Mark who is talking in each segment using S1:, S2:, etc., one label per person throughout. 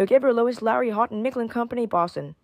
S1: GIVER, Lois, Larry, Houghton, Mifflin Company, Boston.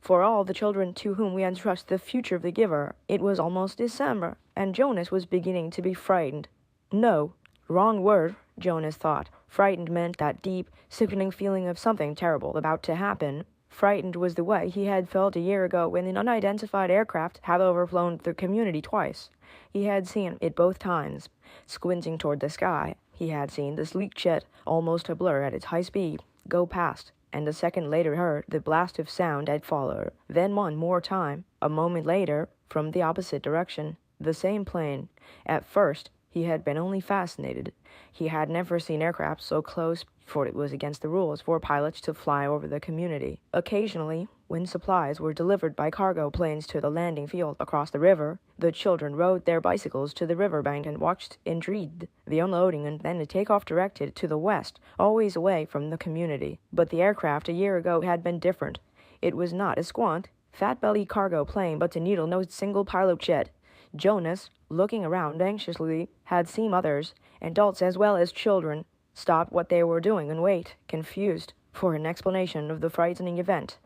S1: For all the children to whom we entrust the future of the giver, it was almost December, and Jonas was beginning to be frightened. No, wrong word, Jonas thought. Frightened meant that deep, sickening feeling of something terrible about to happen. Frightened was the way he had felt a year ago when an unidentified aircraft had overflown the community twice. He had seen it both times. Squinting toward the sky, he had seen the sleek jet, almost a blur at its high speed, go past, and a second later heard the blast of sound that followed. Then one more time, a moment later, from the opposite direction, the same plane. At first, he had been only fascinated. He had never seen aircraft so close, for it was against the rules for pilots to fly over the community. Occasionally, when supplies were delivered by cargo planes to the landing field across the river, the children rode their bicycles to the riverbank and watched intrigued the unloading and then the takeoff directed to the west, always away from the community. But the aircraft a year ago had been different. It was not a squat, fat-bellied cargo plane, but a needle-nosed single-pilot jet. Jonas, looking around anxiously, had seen others, adults as well as children, stop what they were doing and wait, confused, for an explanation of the frightening event.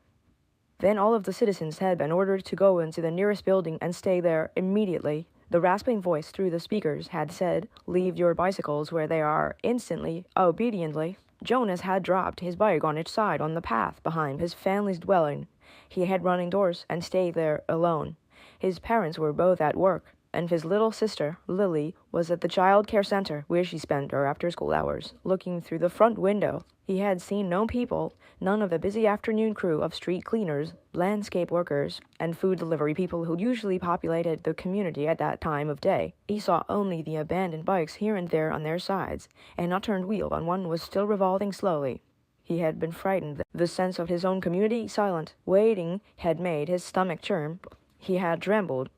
S1: Then all of the citizens had been ordered to go into the nearest building and stay there immediately. The rasping voice through the speakers had said, "Leave your bicycles where they are," instantly, obediently. Jonas had dropped his bike on its side on the path behind his family's dwelling. He had run indoors and stayed there alone. His parents were both at work, and his little sister, Lily, was at the child care center where she spent her after-school hours. Looking through the front window, he had seen no people, none of the busy afternoon crew of street cleaners, landscape workers, and food delivery people who usually populated the community at that time of day. He saw only the abandoned bikes here and there on their sides. An upturned wheel on one was still revolving slowly. He had been frightened. The sense of his own community silent, waiting, had made his stomach churn. He had trembled,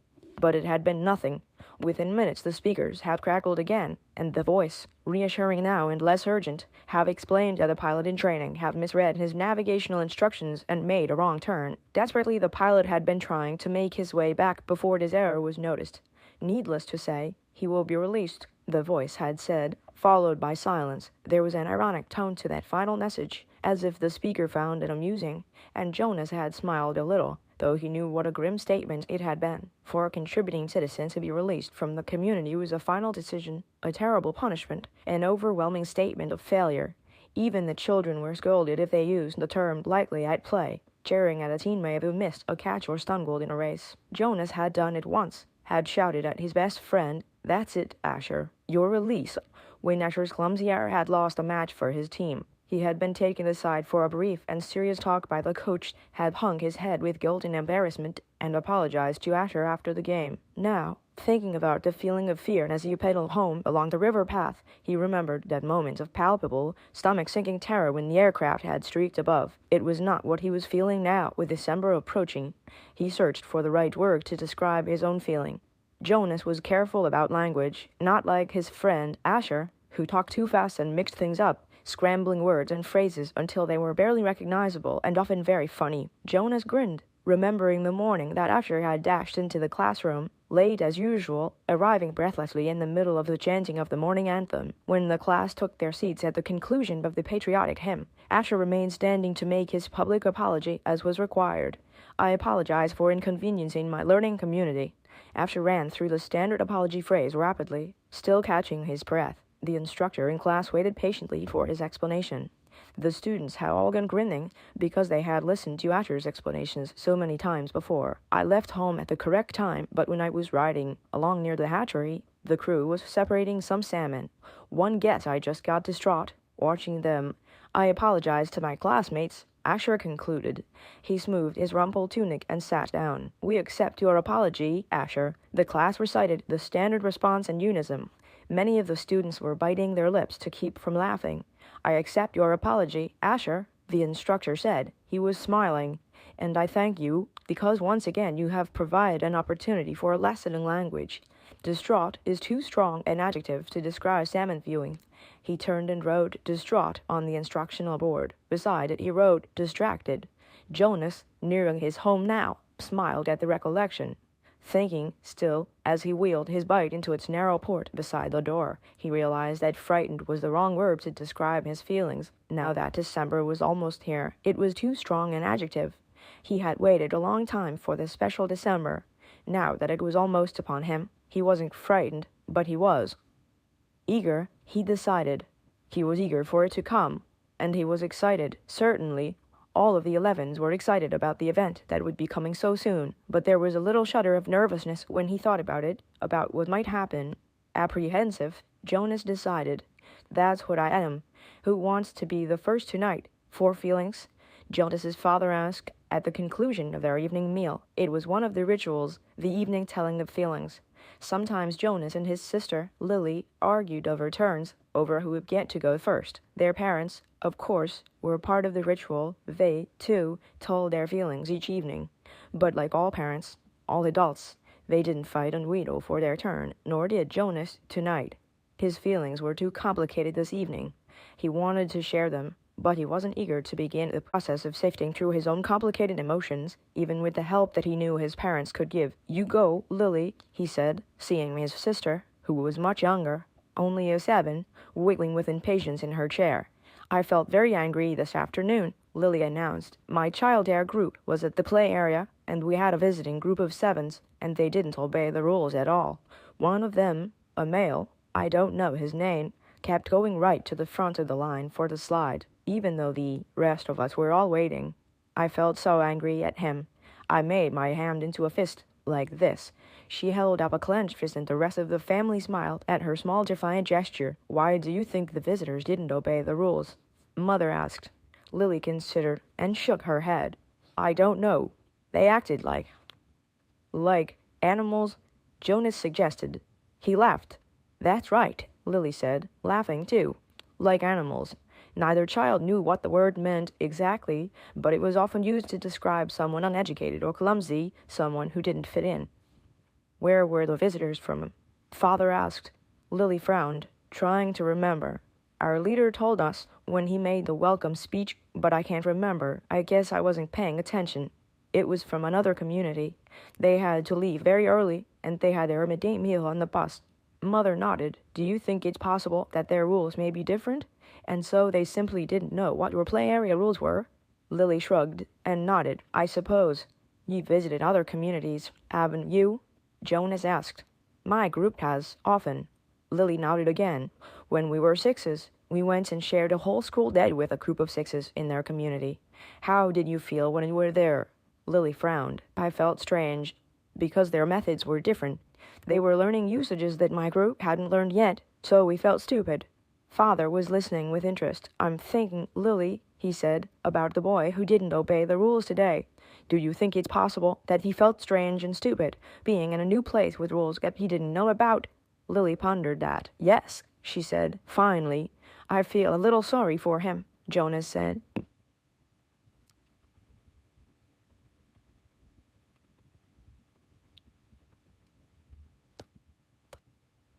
S1: but it had been nothing. Within minutes the speakers had crackled again, and the voice, reassuring now and less urgent, have explained that the pilot in training had misread his navigational instructions and made a wrong turn. Desperately the pilot had been trying to make his way back before this error was noticed. Needless to say, he will be released, the voice had said, followed by silence. There was an ironic tone to that final message, as if the speaker found it amusing, and Jonas had smiled a little, though he knew what a grim statement it had been. For a contributing citizen to be released from the community was a final decision, a terrible punishment, an overwhelming statement of failure. Even the children were scolded if they used the term lightly at play, jeering at a teammate who missed a catch or stumbled in a race. Jonas had done it once, had shouted at his best friend, "That's it, Asher, your release," when Asher's clumsy error had lost a match for his team. He had been taken aside for a brief and serious talk by the coach, had hung his head with guilt and embarrassment, and apologized to Asher after the game. Now, thinking about the feeling of fear as he pedaled home along the river path, he remembered that moment of palpable, stomach-sinking terror when the aircraft had streaked above. It was not what he was feeling now, with December approaching. He searched for the right word to describe his own feeling. Jonas was careful about language, not like his friend Asher, who talked too fast and mixed things up, scrambling words and phrases until they were barely recognizable and often very funny. Jonas grinned, remembering the morning that Asher had dashed into the classroom, late as usual, arriving breathlessly in the middle of the chanting of the morning anthem. When the class took their seats at the conclusion of the patriotic hymn, Asher remained standing to make his public apology as was required. "I apologize for inconveniencing my learning community." Asher ran through the standard apology phrase rapidly, still catching his breath. The instructor in class waited patiently for his explanation. The students had all gone grinning because they had listened to Asher's explanations so many times before. "I left home at the correct time, but when I was riding along near the hatchery, the crew was separating some salmon. One guess I just got distraught, watching them. I apologized to my classmates," Asher concluded. He smoothed his rumpled tunic and sat down. "We accept your apology, Asher." The class recited the standard response in unison. Many of the students were biting their lips to keep from laughing. "I accept your apology, Asher," the instructor said. He was smiling. "And I thank you, because once again you have provided an opportunity for a lesson in language. Distraught is too strong an adjective to describe salmon viewing." He turned and wrote "distraught" on the instructional board. Beside it he wrote "distracted." Jonas, nearing his home now, smiled at the recollection. Thinking still as he wheeled his bike into its narrow port beside the door. He realized that frightened was the wrong word to describe his feelings. Now that December was almost here, it was too strong an adjective. He had waited a long time for this special December. Now that it was almost upon him, he wasn't frightened, but he was eager, he decided. He was eager for it to come, and he was excited, certainly. All of the 11s were excited about the event that would be coming so soon, but there was a little shudder of nervousness when he thought about it, about what might happen. Apprehensive, Jonas decided. That's what I am. Who wants to be the first tonight? For feelings? Jonas's father asked at the conclusion of their evening meal. It was one of the rituals, the evening telling of feelings. Sometimes Jonas and his sister, Lily, argued over turns, over who would get to go first. Their parents, of course, were part of the ritual. They, too, told their feelings each evening. But like all parents, all adults, they didn't fight and wheedle for their turn, nor did Jonas tonight. His feelings were too complicated this evening. He wanted to share them, but he wasn't eager to begin the process of sifting through his own complicated emotions, even with the help that he knew his parents could give. "You go, Lily," he said, seeing his sister, who was much younger, only a 7, wiggling with impatience in her chair. "I felt very angry this afternoon," Lily announced. "My childcare group was at the play area, and we had a visiting group of 7s, and they didn't obey the rules at all. One of them, a male, I don't know his name, kept going right to the front of the line for the slide, even though the rest of us were all waiting. I felt so angry at him. I made my hand into a fist, like this." She held up a clenched fist, and the rest of the family smiled at her small defiant gesture. "Why do you think the visitors didn't obey the rules?" Mother asked. Lily considered and shook her head. "I don't know. They acted like animals," Jonas suggested. He laughed. "That's right," Lily said, laughing too. "Like animals." Neither child knew what the word meant exactly, but it was often used to describe someone uneducated or clumsy, someone who didn't fit in. "Where were the visitors from?" Father asked. Lily frowned, trying to remember. "Our leader told us when he made the welcome speech, but I can't remember. I guess I wasn't paying attention. It was from another community. They had to leave very early, and they had their midday meal on the bus." Mother nodded. "Do you think it's possible that their rules may be different, and so they simply didn't know what your play area rules were?" Lily shrugged and nodded. "I suppose. You've visited other communities, haven't you?" Jonas asked. "My group has, often." Lily nodded again. "When we were 6s, we went and shared a whole school day with a group of 6s in their community." "How did you feel when you were there?" Lily frowned. "I felt strange, because their methods were different. They were learning usages that my group hadn't learned yet, so we felt stupid." Father was listening with interest. "I'm thinking, Lily," he said, "about the boy who didn't obey the rules today. Do you think it's possible that he felt strange and stupid, being in a new place with rules that he didn't know about?" Lily pondered that. "Yes," she said, finally. "I feel a little sorry for him," Jonas said.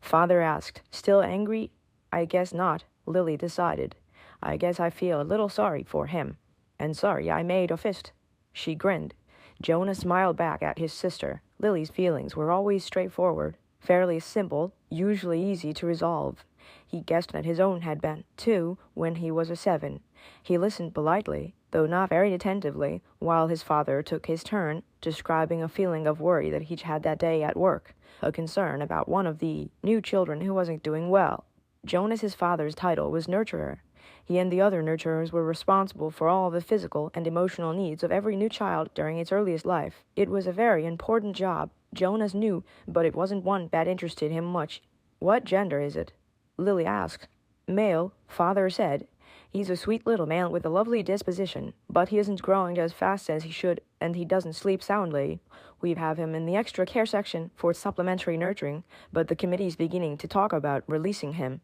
S1: Father asked. "Still angry?" "I guess not," Lily decided. "I guess I feel a little sorry for him. And sorry I made a fist." She grinned. Jonas smiled back at his sister. Lily's feelings were always straightforward, fairly simple, usually easy to resolve. He guessed that his own had been, too, when he was a 7. He listened politely, though not very attentively, while his father took his turn, describing a feeling of worry that he had that day at work, a concern about one of the new children who wasn't doing well. Jonas's father's title was nurturer. He and the other nurturers were responsible for all the physical and emotional needs of every new child during its earliest life. It was a very important job, Jonas knew, but it wasn't one that interested him much. "What gender is it?" Lily asked. "Male," Father said. "He's a sweet little man with a lovely disposition, but he isn't growing as fast as he should, and he doesn't sleep soundly. We have him in the extra care section for supplementary nurturing, but the committee's beginning to talk about releasing him."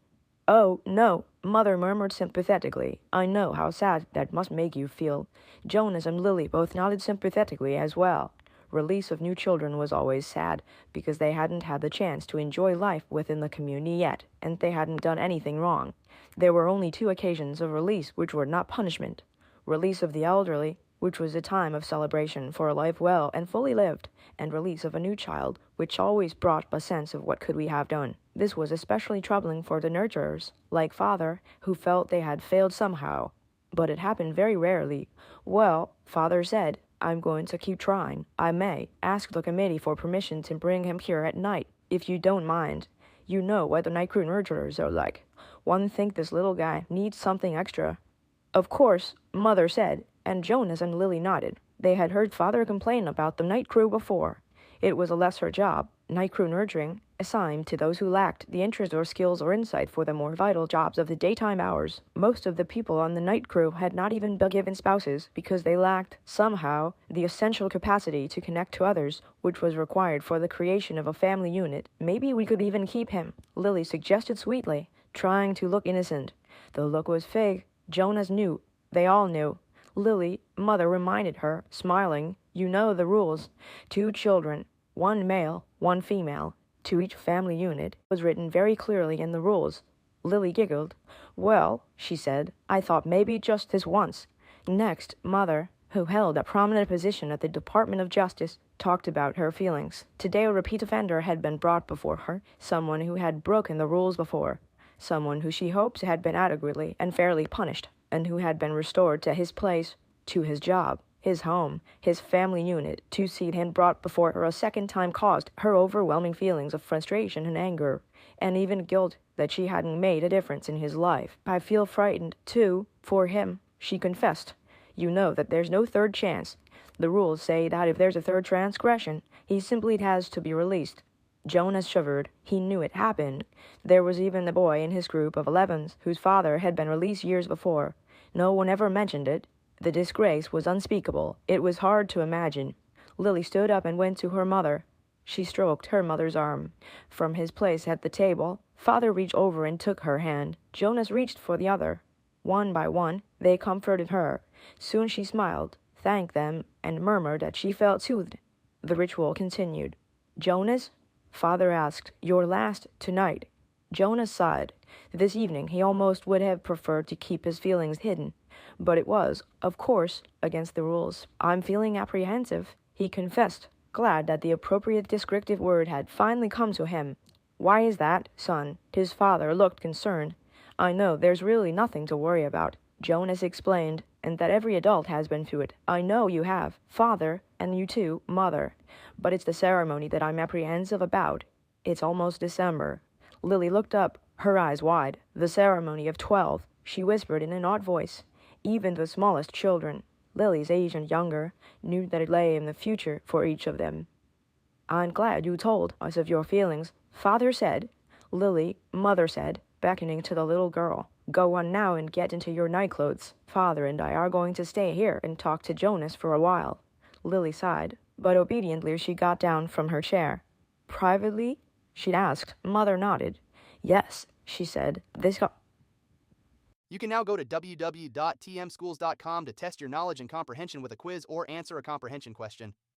S1: "Oh, no," Mother murmured sympathetically. "I know how sad that must make you feel." Jonas and Lily both nodded sympathetically as well. Release of new children was always sad, because they hadn't had the chance to enjoy life within the community yet, and they hadn't done anything wrong. There were only 2 occasions of release which were not punishment. Release of the elderly which was a time of celebration for a life well and fully lived, and release of a new child, which always brought a sense of what could we have done. This was especially troubling for the nurturers, like father, who felt they had failed somehow. But it happened very rarely. Well, father said, I'm going to keep trying. I may ask the committee for permission to bring him here at night, if you don't mind. You know what the night crew nurturers are like. One think this little guy needs something extra. Of course, mother said, and Jonas and Lily nodded. They had heard father complain about the night crew before. It was a lesser job, night crew nurturing, assigned to those who lacked the interest or skills or insight for the more vital jobs of the daytime hours. Most of the people on the night crew had not even been given spouses because they lacked, somehow, the essential capacity to connect to others, which was required for the creation of a family unit. Maybe we could even keep him, Lily suggested sweetly, trying to look innocent. The look was fake. Jonas knew. They all knew. Lily, mother, reminded her, smiling, you know the rules. 2 children, 1 male, 1 female, to each family unit, was written very clearly in the rules. Lily giggled. Well, she said, I thought maybe just this once. Next, mother, who held a prominent position at the Department of Justice, talked about her feelings. Today a repeat offender had been brought before her, someone who had broken the rules before, someone who she hoped had been adequately and fairly punished, and who had been restored to his place, to his job, his home, his family unit. To see him brought before her a second time caused her overwhelming feelings of frustration and anger, and even guilt that she hadn't made a difference in his life. I feel frightened, too, for him, she confessed. You know that there's no third chance. The rules say that if there's a third transgression, he simply has to be released. Jonas shivered. He knew it happened. There was even a boy in his group of 11s whose father had been released years before. No one ever mentioned it. The disgrace was unspeakable. It was hard to imagine. Lily stood up and went to her mother. She stroked her mother's arm. From his place at the table, father reached over and took her hand. Jonas reached for the other. One by one, they comforted her. Soon she smiled, thanked them, and murmured that she felt soothed. The ritual continued. Jonas? Father asked, your last tonight. Jonas sighed. This evening he almost would have preferred to keep his feelings hidden, but it was, of course, against the rules. I'm feeling apprehensive, he confessed, glad that the appropriate descriptive word had finally come to him. Why is that, son? His father looked concerned. I know there's really nothing to worry about, Jonas explained, and that every adult has been through it. I know you have, father, and you too, mother. But it's the ceremony that I'm apprehensive about. It's almost December. Lily looked up, her eyes wide. The ceremony of 12, she whispered in an odd voice. Even the smallest children, Lily's age and younger, knew that it lay in the future for each of them. I'm glad you told us of your feelings, father said. Lily, mother said, beckoning to the little girl. Go on now and get into your nightclothes. Father and I are going to stay here and talk to Jonas for a while. Lily sighed, but obediently she got down from her chair. Privately? She asked. Mother nodded. Yes, she said.
S2: You can now go to www.tmschools.com to test your knowledge and comprehension with a quiz or answer a comprehension question.